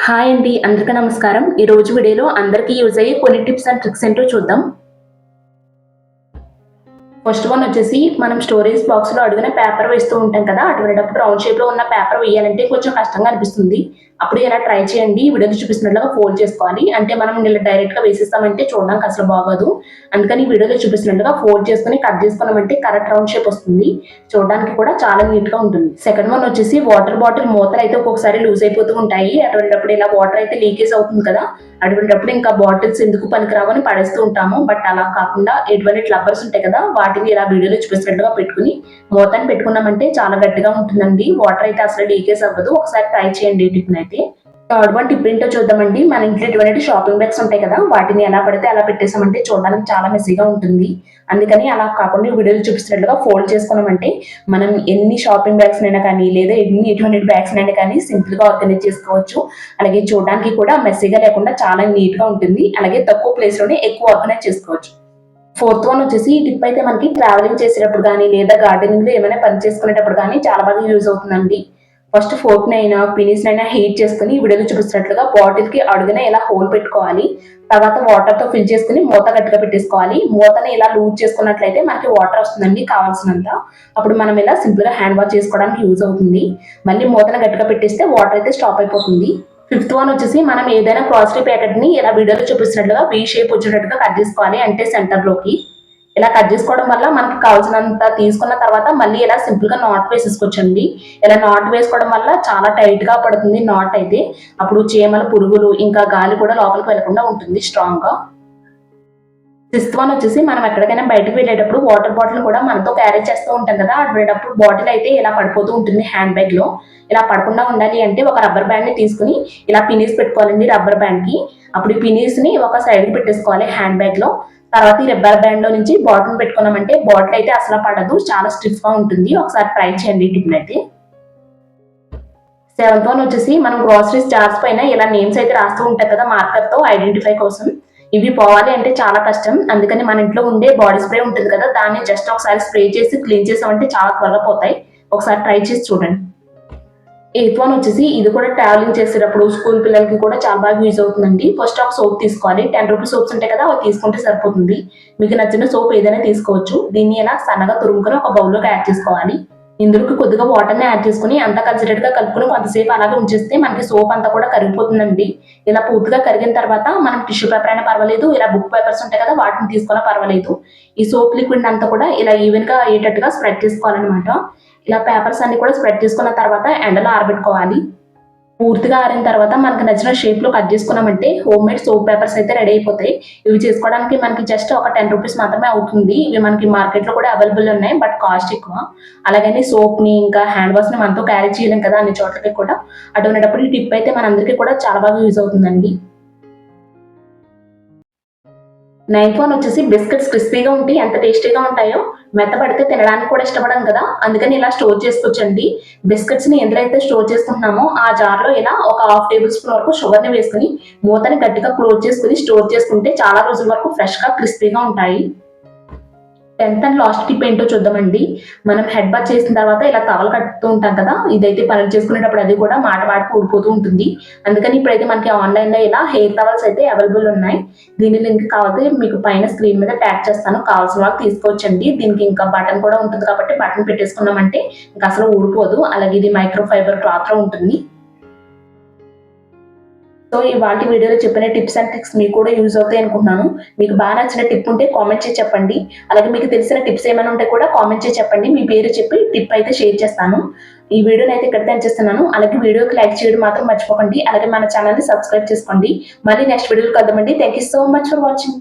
Hi అండి, అందరికీ నమస్కారం. ఈ రోజు వీడియోలో అందరికీ యూజ్ అయ్యే కొన్ని టిప్స్ అండ్ ట్రిక్స్ ఏంటో చూద్దాం. ఫస్ట్ వన్ వచ్చేసి మనం స్టోరేజ్ బాక్స్లో అడుగున పేపర్ వేస్తూ ఉంటాం కదా, అటువంటిప్పుడు రౌండ్ షేప్లో ఉన్న పేపర్ వేయాలంటే కొంచెం కష్టంగా అనిపిస్తుంది. అప్పుడు ఇలా ట్రై చేయండి. వీడియోలో చూపిస్తున్నట్లుగా ఫోల్డ్ చేసుకోవాలి. అంటే మనం ఇలా డైరెక్ట్గా వేసేస్తామంటే చూడడానికి అసలు బాగోదు. అందుకని వీడియోలో చూపిస్తున్నట్లుగా ఫోల్డ్ చేసుకుని కట్ చేసుకున్నామంటే కరెక్ట్ రౌండ్ షేప్ వస్తుంది. చూడడానికి కూడా చాలా నీట్గా ఉంటుంది. సెకండ్ వన్ వచ్చేసి వాటర్ బాటిల్ మూతలు అయితే ఒక్కొక్కసారి లూజ్ అయిపోతూ ఉంటాయి. అటువంటిప్పుడు ఇలా వాటర్ అయితే లీకేజ్ అవుతుంది కదా, అటువంటిప్పుడు ఇంకా బాటిల్స్ ఎందుకు పనికిరావని పడేస్తూ ఉంటాము. బట్ అలా కాకుండా ఎటువంటి రబ్బర్స్ ఉంటాయి కదా, వాటిని ఇలా వీడియోలో చూపిస్తున్నట్టుగా పెట్టుకుని మూతని పెట్టుకున్నామంటే చాలా గట్టిగా ఉంటుందండి. వాటర్ అయితే అసలు లీకేజ్ అవ్వదు. ఒకసారి ట్రై చేయండి ఈ టిప్ అయితే. థర్డ్ వన్ టిప్ ఏంటో చూద్దామండి. మన ఇంట్లో ఎటువంటి షాపింగ్ బ్యాగ్స్ ఉంటాయి కదా, వాటిని ఎలా పడితే అలా పెట్టేసామంటే చూడడానికి చాలా మెస్సీగా ఉంటుంది. అందుకని అలా కాకుండా వీడియోలో చూపిస్తున్నట్లుగా ఫోల్డ్ చేసుకున్నామంటే మనం ఎన్ని షాపింగ్ బ్యాగ్స్ అయినా కానీ లేదా ఎటువంటి బ్యాగ్స్ అయినా కానీ సింపుల్ గా ఆర్గనైజ్ చేసుకోవచ్చు. అలాగే చూడడానికి కూడా మెస్సీగా లేకుండా చాలా నీట్ గా ఉంటుంది. అలాగే తక్కువ ప్లేస్ లోనే ఎక్కువ ఆర్గనైజ్ చేసుకోవచ్చు. ఫోర్త్ వన్ వచ్చేసి ఈ టిప్ అయితే మనకి ట్రావెలింగ్ చేసేటప్పుడు కానీ లేదా గార్డెనింగ్ లో ఏమైనా పని చేసుకునేటప్పుడు కానీ చాలా బాగా యూజ్ అవుతుందండి. ఫస్ట్ ఫోర్క్ నైనా పినీస్ నైనా హీట్ చేసుకుని వీడియోలో చూపిస్తున్నట్లుగా బాటిల్ కి అడుగున ఇలా హోల్ పెట్టుకోవాలి. తర్వాత వాటర్ తో ఫిల్ చేసుకుని మూత గట్టిగా పెట్టేసుకోవాలి. మూతని ఇలా లూజ్ చేసుకున్నట్లయితే మనకి వాటర్ వస్తుందండి కావాల్సినంత. అప్పుడు మనం ఇలా సింపుల్ గా హ్యాండ్ వాష్ చేసుకోవడానికి యూజ్ అవుతుంది. మళ్ళీ మూతను గట్టిగా పెట్టేస్తే వాటర్ అయితే స్టాప్ అయిపోతుంది. ఫిఫ్త్ వన్ వచ్చేసి మనం ఏదైనా గ్రాసరీ ప్యాకెట్ ని ఇలా వీడియోలో చూపిస్తున్నట్లుగా వీ షేప్ వచ్చేటట్టుగా కట్ చేసుకోవాలి. అంటే సెంటర్ లోకి ఇలా కట్ చేసుకోవడం వల్ల మనకి కావాల్సినంత తీసుకున్న తర్వాత మళ్ళీ ఇలా సింపుల్ గా నాట్ వేసేసుకోవచ్చండి. ఇలా నాట్ వేసుకోవడం వల్ల చాలా టైట్ గా పడుతుంది నాట్ అయితే. అప్పుడు చీమలు, పురుగులు ఇంకా గాలి కూడా లోపలికి వెళ్లకుండా ఉంటుంది స్ట్రాంగ్ గా. సిక్స్త్ వన్ వచ్చేసి మనం ఎక్కడికైనా బయటకు వెళ్ళేటప్పుడు వాటర్ బాటిల్ కూడా మనతో క్యారీ చేస్తూ ఉంటాం కదా, అటువంటిప్పుడు బాటిల్ అయితే ఇలా పడిపోతూ ఉంటుంది హ్యాండ్ బ్యాగ్ లో. ఇలా పడకుండా ఉండాలి అంటే ఒక రబ్బర్ బ్యాండ్ ని తీసుకుని ఇలా పినీస్ పెట్టుకోవాలండి రబ్బర్ బ్యాండ్ కి. అప్పుడు ఈ పినీస్ ని ఒక సైడ్ కి పెట్టేసుకోవాలి హ్యాండ్ బ్యాగ్ లో. తర్వాత ఈ రబ్బర్ బ్యాండ్ లో నుంచి బాటిల్ పెట్టుకున్నామంటే బాటిల్ అయితే అసలు పడదు, చాలా స్టిఫ్ గా ఉంటుంది. ఒకసారి ట్రై చేయండి ఈ టిప్ అయితే. సెవెంత్ వన్ వచ్చేసి మనం గ్రాసరీస్ జార్స్ పైన ఇలా నేమ్స్ అయితే రాస్తూ ఉంటాయి కదా మార్కర్ తో ఐడెంటిఫై కోసం. ఇవి పోవాలి అంటే చాలా కష్టం. అందుకని మన ఇంట్లో ఉండే బాడీ స్ప్రే ఉంటుంది కదా, దాన్ని జస్ట్ ఒకసారి స్ప్రే చేసి క్లీన్ చేసామంటే చాలా త్వరగా పోతాయి. ఒకసారి ట్రై చేసి చూడండి. ఎయిత్ వన్ వచ్చేసి ఇది కూడా ట్రావెలింగ్ చేసేటప్పుడు స్కూల్ పిల్లలకి కూడా చాలా బాగా యూజ్ అవుతుందండి. ఫస్ట్ ఒక సోప్ తీసుకోవాలి. 10 రూపీస్ సోప్స్ ఉంటాయి కదా, అవి తీసుకుంటే సరిపోతుంది. మీకు నచ్చిన సోప్ ఏదైనా తీసుకోవచ్చు. దీన్ని ఇలా సన్నగా తురుముకొని ఒక బౌల్లోకి యాడ్ చేసుకోవాలి. ఇందులోకి కొద్దిగా వాటర్ని యాడ్ చేసుకుని అంతా కలిసేటట్టుగా కలుపుకొని కొంతసేపు అలాగే ఉంచేస్తే మనకి సోప్ అంతా కూడా కరిగిపోతుందండి. ఇలా పూర్తిగా కరిగిన తర్వాత మనం టిష్యూ పేపర్ అయినా పర్వాలేదు, ఇలా బుక్ పేపర్స్ ఉంటాయి కదా వాటిని తీసుకున్నా పర్వాలేదు. ఈ సోప్ లిక్విడ్ అంతా కూడా ఇలా ఈవెన్ గా అయ్యేటట్టుగా స్ప్రెడ్ చేసుకోవాలన్నమాట. ఇలా పేపర్స్ అన్ని కూడా స్ప్రెడ్ చేసుకున్న తర్వాత ఎండలో ఆరబెట్టుకోవాలి. పూర్తిగా ఆరిన తర్వాత మనకు నచ్చిన షేప్ లో కట్ చేసుకున్నామంటే హోమ్ మేడ్ సోప్ పేపర్స్ అయితే రెడీ అయిపోతాయి. ఇవి చేసుకోవడానికి మనకి జస్ట్ ఒక 10 రూపీస్ మాత్రమే అవుతుంది. ఇవి మనకి మార్కెట్ లో కూడా అవైలబుల్ ఉన్నాయి, బట్ కాస్ట్ ఎక్కువ. అలాగని సోప్ ని ఇంకా హ్యాండ్ వాష్ ని మనతో క్యారీ చేయలేం కదా అన్ని చోట్లకి కూడా. అటువంటిప్పుడు ఈ టిప్ అయితే మనందరికీ కూడా చాలా బాగా యూజ్ అవుతుందండి. నైన్త్ వన్ వచ్చేసి బిస్కెట్స్ క్రిస్పీగా ఉంటే ఎంత టేస్టీగా ఉంటాయో, మెత్తబడితే తినడానికి కూడా ఇష్టపడం కదా, అందుకని ఇలా స్టోర్ చేసుకోవచ్చండి. బిస్కెట్స్ ని ఎందులో అయితే స్టోర్ చేసుకుంటున్నామో ఆ జార్ లో ఇలా ఒక హాఫ్ టేబుల్ స్పూన్ వరకు షుగర్ ని వేసుకుని మూతని గట్టిగా క్లోజ్ చేసుకుని స్టోర్ చేసుకుంటే చాలా రోజుల వరకు ఫ్రెష్ గా క్రిస్పీగా ఉంటాయి. 10th అండ్ లాస్ట్ టిప్ ఏంటో చూద్దామండి. మనం హెడ్ బాత్ చేసిన తర్వాత ఇలా టవల్ కట్టుతూ ఉంటాం కదా, ఇదైతే పనులు చేసుకునేటప్పుడు అది కూడా మాటకు ఊడిపోతూ ఉంటుంది. అందుకని ఇప్పుడైతే మనకి ఆన్లైన్ లో ఇలా హెయిర్ టవల్స్ అయితే అవైలబుల్ ఉన్నాయి. దీని లింక్ కావాలి మీకు పైన స్క్రీన్ మీద ట్యాగ్ చేస్తాను, కావాల్సిన వాళ్ళు తీసుకోవచ్చండి. దీనికి ఇంకా బటన్ కూడా ఉంటుంది కాబట్టి బటన్ పెట్టేసుకున్నామంటే ఇంకా అసలు ఊడిపోదు. అలాగే ఇది మైక్రో ఫైబర్ క్లాత్ లో ఉంటుంది. సో ఇవాళ వీడియోలో చెప్పిన టిప్స్ అండ్ ట్రిక్స్ మీకు కూడా యూజ్ అవుతాయి అనుకుంటున్నాను. మీకు బాగా నచ్చిన టిప్ ఉంటే కామెంట్ చేసి చెప్పండి. అలాగే మీకు తెలిసిన టిప్స్ ఏమైనా ఉంటే కూడా కామెంట్ చేసి చెప్పండి. మీ పేరు చెప్పి టిప్ అయితే షేర్ చేస్తాను. ఈ వీడియోని అయితే ఇక్కడితో ఎండ్ చేస్తున్నాను. అలాగే వీడియోకి లైక్ చేయడం మాత్రం మర్చిపోకండి. అలాగే మన ఛానల్ని సబ్స్క్రైబ్ చేసుకోండి. మళ్ళీ నెక్స్ట్ వీడియోలో కలుద్దామండి. Thank you so much for watching.